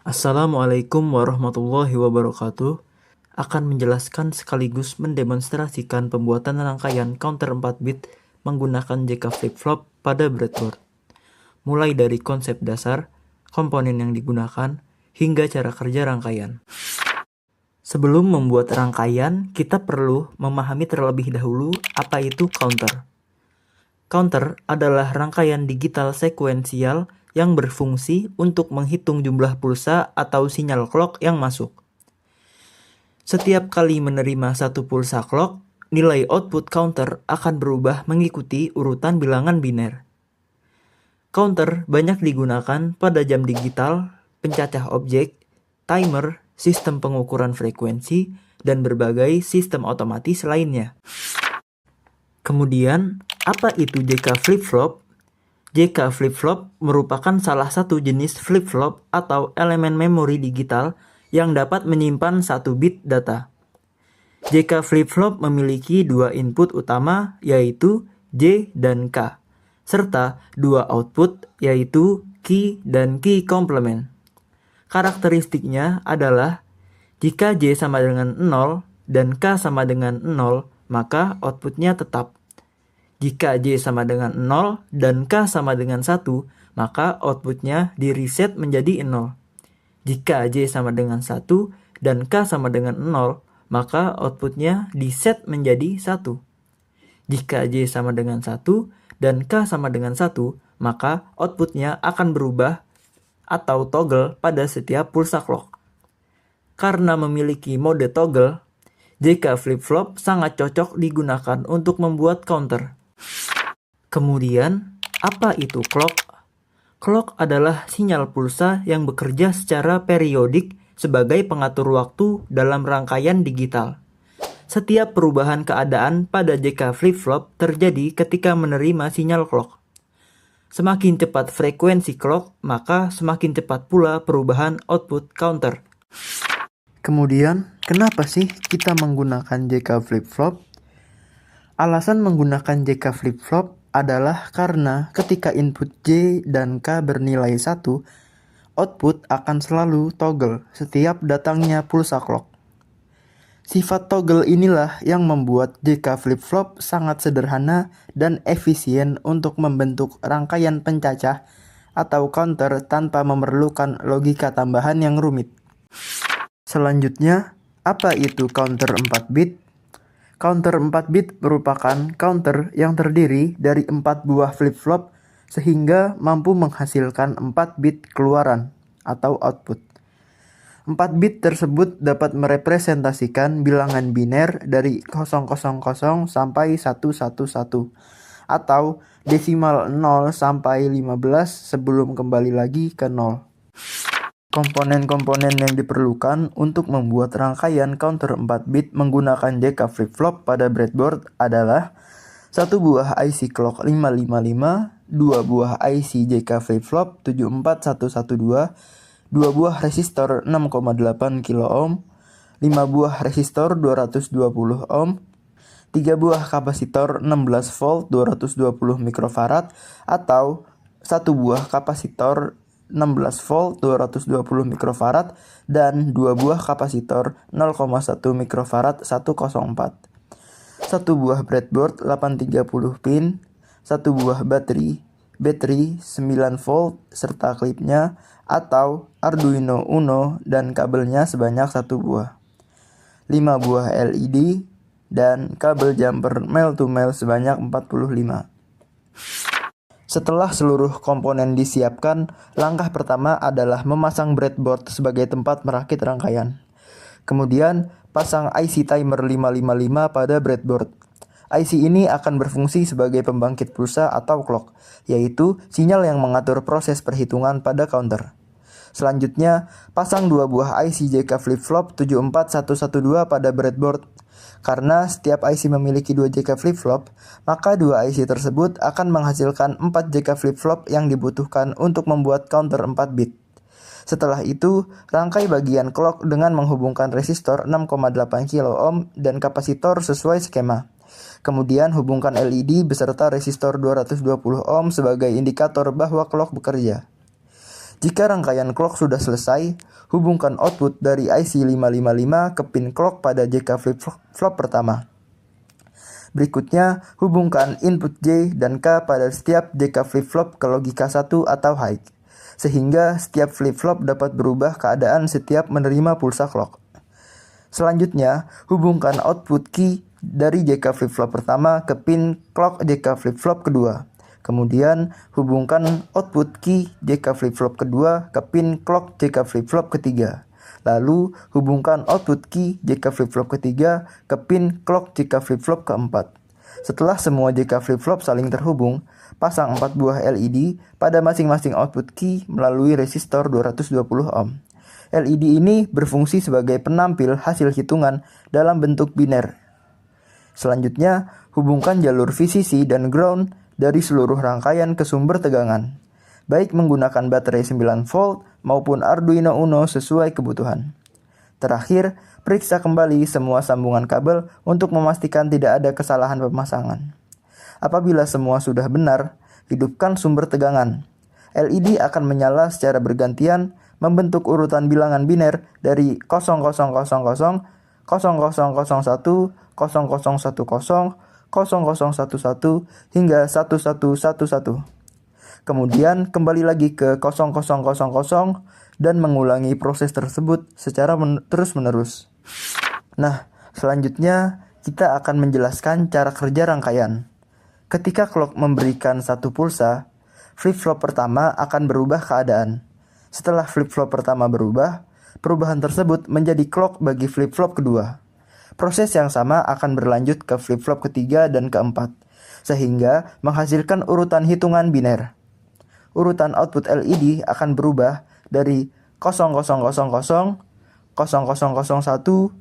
Assalamualaikum warahmatullahi wabarakatuh. Akan menjelaskan sekaligus mendemonstrasikan pembuatan rangkaian counter 4 bit menggunakan JK flip-flop pada breadboard. Mulai dari konsep dasar, komponen yang digunakan, hingga cara kerja rangkaian. Sebelum membuat rangkaian, kita perlu memahami terlebih dahulu apa itu counter. Counter adalah rangkaian digital sekuensial yang berfungsi untuk menghitung jumlah pulsa atau sinyal clock yang masuk. Setiap kali menerima satu pulsa clock, nilai output counter akan berubah mengikuti urutan bilangan biner. Counter banyak digunakan pada jam digital, pencacah objek, timer, sistem pengukuran frekuensi, dan berbagai sistem otomatis lainnya. Kemudian, apa itu JK flip-flop? JK flip-flop merupakan salah satu jenis flip-flop atau elemen memori digital yang dapat menyimpan 1 bit data. JK flip-flop memiliki 2 input utama yaitu J dan K, serta 2 output yaitu key dan key complement. Karakteristiknya adalah jika J sama dengan 0 dan K sama dengan 0, maka outputnya tetap. Jika J sama dengan 0 dan K sama dengan 1, maka outputnya di reset menjadi 0. Jika J sama dengan 1 dan K sama dengan 0, maka outputnya di set menjadi 1. Jika J sama dengan 1 dan K sama dengan 1, maka outputnya akan berubah atau toggle pada setiap pulsa clock. Karena memiliki mode toggle, JK flip-flop sangat cocok digunakan untuk membuat counter. Kemudian, apa itu clock? Clock adalah sinyal pulsa yang bekerja secara periodik sebagai pengatur waktu dalam rangkaian digital. Setiap perubahan keadaan pada JK flip-flop terjadi ketika menerima sinyal clock. Semakin cepat frekuensi clock, maka semakin cepat pula perubahan output counter. Kemudian, kenapa sih kita menggunakan JK flip-flop? Alasan menggunakan JK flip-flop adalah karena ketika input J dan K bernilai 1, output akan selalu toggle setiap datangnya pulsa clock. Sifat toggle inilah yang membuat JK flip-flop sangat sederhana dan efisien untuk membentuk rangkaian pencacah atau counter tanpa memerlukan logika tambahan yang rumit. Selanjutnya, apa itu counter 4 bit? Counter 4 bit merupakan counter yang terdiri dari 4 buah flip-flop sehingga mampu menghasilkan 4 bit keluaran atau output. 4 bit tersebut dapat merepresentasikan bilangan biner dari 000 sampai 111 atau desimal 0 sampai 15 sebelum kembali lagi ke 0. Komponen-komponen yang diperlukan untuk membuat rangkaian counter 4 bit menggunakan JK flip-flop pada breadboard adalah 1 buah IC clock 555, 2 buah IC JK flip-flop 74112, 2 buah resistor 6,8 kilo-ohm, 5 buah resistor 220 ohm, 3 buah kapasitor 16 volt 220 mikrofarad atau 1 buah kapasitor 16 volt 220 mikrofarad dan 2 buah kapasitor 0,1 mikrofarad 104. 1 buah breadboard 830 pin, 1 buah baterai 9 volt serta klipnya atau Arduino Uno dan kabelnya sebanyak 1 buah. 5 buah LED dan kabel jumper male to male sebanyak 45. Setelah seluruh komponen disiapkan, langkah pertama adalah memasang breadboard sebagai tempat merakit rangkaian. Kemudian, pasang IC timer 555 pada breadboard. IC ini akan berfungsi sebagai pembangkit pulsa atau clock, yaitu sinyal yang mengatur proses perhitungan pada counter. Selanjutnya, pasang 2 buah IC JK flip-flop 74112 pada breadboard. Karena setiap IC memiliki 2 JK flip-flop, maka 2 IC tersebut akan menghasilkan 4 JK flip-flop yang dibutuhkan untuk membuat counter 4 bit. Setelah itu, rangkai bagian clock dengan menghubungkan resistor 6,8 kilo-ohm dan kapasitor sesuai skema. Kemudian hubungkan LED beserta resistor 220 ohm sebagai indikator bahwa clock bekerja. Jika rangkaian clock sudah selesai, hubungkan output dari IC 555 ke pin clock pada JK flip-flop pertama. Berikutnya, hubungkan input J dan K pada setiap JK flip-flop ke logika 1 atau high, sehingga setiap flip-flop dapat berubah keadaan setiap menerima pulsa clock. Selanjutnya, hubungkan output key dari JK flip-flop pertama ke pin clock JK flip-flop kedua. Kemudian, hubungkan output key JK flip-flop kedua ke pin clock JK flip-flop ketiga. Lalu, hubungkan output key JK flip-flop ketiga ke pin clock JK flip-flop keempat. Setelah semua JK flip-flop saling terhubung, pasang 4 buah LED pada masing-masing output key melalui resistor 220 ohm. LED ini berfungsi sebagai penampil hasil hitungan dalam bentuk biner. Selanjutnya, hubungkan jalur VCC dan ground dari seluruh rangkaian ke sumber tegangan, baik menggunakan baterai 9 volt maupun Arduino Uno sesuai kebutuhan. Terakhir, periksa kembali semua sambungan kabel untuk memastikan tidak ada kesalahan pemasangan. Apabila semua sudah benar, hidupkan sumber tegangan. LED akan menyala secara bergantian membentuk urutan bilangan biner dari 0000, 0001, 0010, 0011 hingga 1111. Kemudian kembali lagi ke 0000 dan mengulangi proses tersebut secara terus-menerus. Nah, selanjutnya kita akan menjelaskan cara kerja rangkaian. Ketika clock memberikan satu pulsa, flip-flop pertama akan berubah keadaan. Setelah flip-flop pertama berubah, perubahan tersebut menjadi clock bagi flip-flop kedua. Proses yang sama akan berlanjut ke flip-flop ketiga dan keempat, sehingga menghasilkan urutan hitungan biner. Urutan output LED akan berubah dari 0000, 0001, 0010, 0011,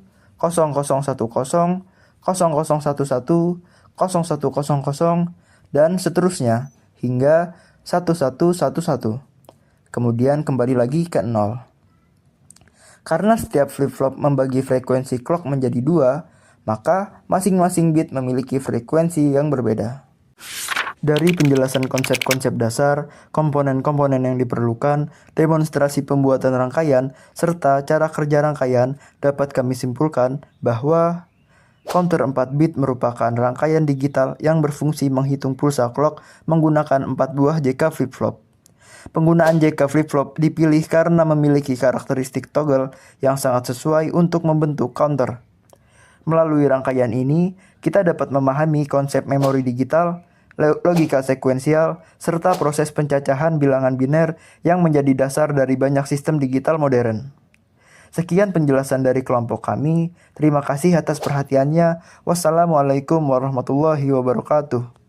0100, dan seterusnya hingga 1111. Kemudian kembali lagi ke 0. Karena setiap flip-flop membagi frekuensi clock menjadi 2, maka masing-masing bit memiliki frekuensi yang berbeda. Dari penjelasan konsep-konsep dasar, komponen-komponen yang diperlukan, demonstrasi pembuatan rangkaian, serta cara kerja rangkaian, dapat kami simpulkan bahwa counter 4 bit merupakan rangkaian digital yang berfungsi menghitung pulsa clock menggunakan 4 buah JK flip-flop. Penggunaan JK flip-flop dipilih karena memiliki karakteristik toggle yang sangat sesuai untuk membentuk counter. Melalui rangkaian ini, kita dapat memahami konsep memori digital, logika sekuensial, serta proses pencacahan bilangan biner yang menjadi dasar dari banyak sistem digital modern. Sekian penjelasan dari kelompok kami. Terima kasih atas perhatiannya. Wassalamualaikum warahmatullahi wabarakatuh.